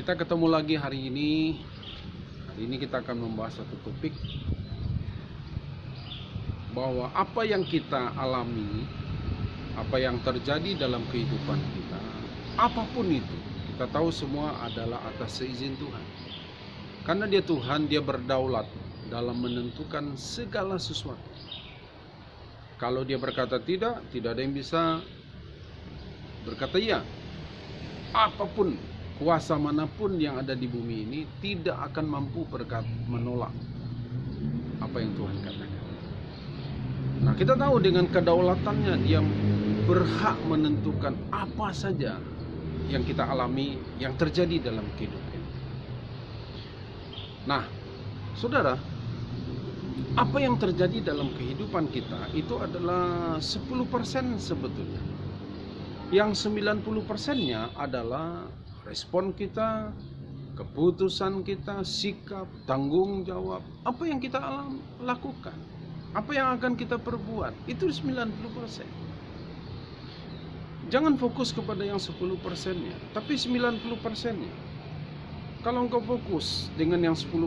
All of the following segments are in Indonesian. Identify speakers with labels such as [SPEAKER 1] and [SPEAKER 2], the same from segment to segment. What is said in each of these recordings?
[SPEAKER 1] Kita ketemu lagi hari ini. Hari ini kita akan membahas satu topik bahwa apa yang kita alami, apa yang terjadi dalam kehidupan kita, apapun itu, kita tahu semua adalah atas seizin Tuhan. Karena Dia Tuhan, Dia berdaulat dalam menentukan segala sesuatu. Kalau Dia berkata tidak ada yang bisa berkata iya. Apapun, kuasa manapun yang ada di bumi ini tidak akan mampu menolak apa yang Tuhan katakan. Nah, kita tahu dengan kedaulatannya Dia berhak menentukan apa saja yang kita alami, yang terjadi dalam kehidupan. Nah, saudara, apa yang terjadi dalam kehidupan kita itu adalah 10% sebetulnya. Yang 90%-nya adalah respon kita, keputusan kita, sikap, tanggung jawab. Apa yang kita lakukan, apa yang akan kita perbuat, itu 90%. Jangan fokus kepada yang 10%-nya, tapi 90%-nya. Kalau engkau fokus dengan yang 10%,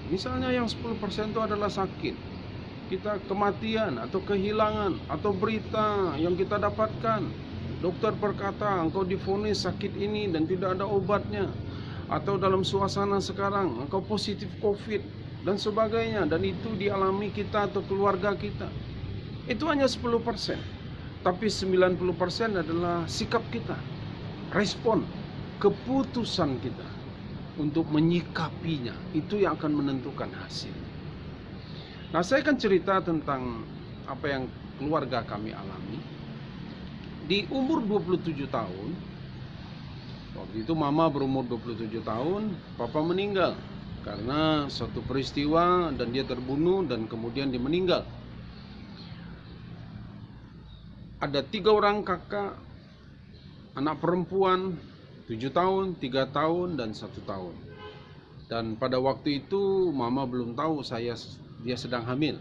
[SPEAKER 1] misalnya yang 10% itu adalah sakit, kita kematian atau kehilangan atau berita yang kita dapatkan, dokter berkata engkau divonis sakit ini dan tidak ada obatnya, atau dalam suasana sekarang engkau positif COVID dan sebagainya, dan itu dialami kita atau keluarga kita, itu hanya 10%. Tapi 90% adalah sikap kita, respon, keputusan kita untuk menyikapinya. Itu yang akan menentukan hasil. Nah, saya akan cerita tentang apa yang keluarga kami alami. Di umur 27 tahun, waktu itu mama berumur 27 tahun, papa meninggal karena suatu peristiwa dan dia terbunuh dan kemudian dia meninggal. Ada 3 orang kakak, anak perempuan 7 tahun, 3 tahun, dan 1 tahun. Dan pada waktu itu mama belum tahu dia sedang hamil.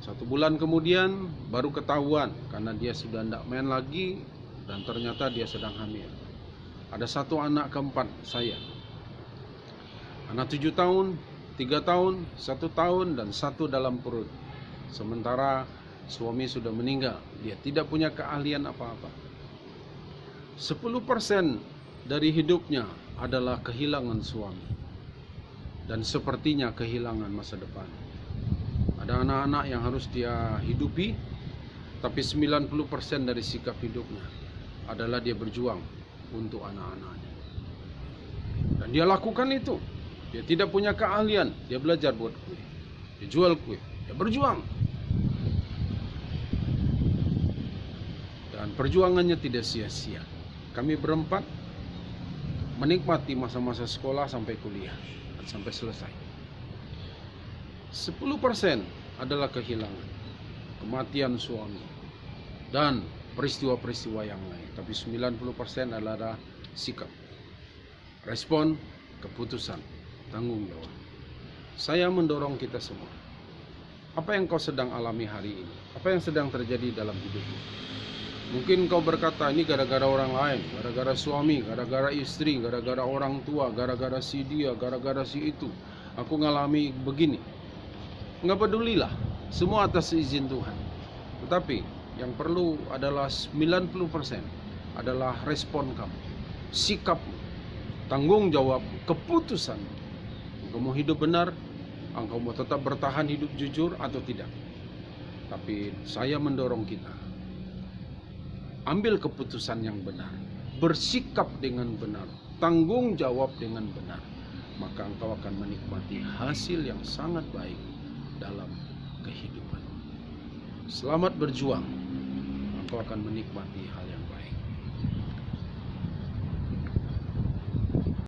[SPEAKER 1] 1 bulan kemudian baru ketahuan karena dia sudah tidak main lagi dan ternyata dia sedang hamil. Ada 1 anak keempat saya. Anak 7 tahun, 3 tahun, 1 tahun, dan 1 dalam perut. Sementara suami sudah meninggal, dia tidak punya keahlian apa-apa. 10% dari hidupnya adalah kehilangan suami, dan sepertinya kehilangan masa depan. Ada anak-anak yang harus dia hidupi, tapi 90% dari sikap hidupnya adalah dia berjuang untuk anak-anaknya. Dan dia lakukan itu. Dia tidak punya keahlian, dia belajar buat kue, dia jual kue, dia berjuang. Dan perjuangannya tidak sia-sia. Kami berempat menikmati masa-masa sekolah sampai kuliah dan sampai selesai. 10% adalah kehilangan, kematian suami, dan peristiwa-peristiwa yang lain. Tapi 90% adalah sikap, respon, keputusan, tanggung jawab. Saya mendorong kita semua. Apa yang kau sedang alami hari ini? Apa yang sedang terjadi dalam hidupmu? Mungkin kau berkata, ini gara-gara orang lain, gara-gara suami, gara-gara istri, gara-gara orang tua, gara-gara si dia, gara-gara si itu. Aku ngalami begini. Enggak pedulilah, semua atas izin Tuhan. Tetapi yang perlu adalah 90% adalah respon kamu, sikapmu, tanggung jawab, keputusan. Engkau mau hidup benar, engkau mau tetap bertahan hidup jujur atau tidak. Tapi saya mendorong kita, ambil keputusan yang benar, bersikap dengan benar, tanggung jawab dengan benar, maka engkau akan menikmati hasil yang sangat baik dalam kehidupan. Selamat berjuang, engkau akan menikmati hal yang baik.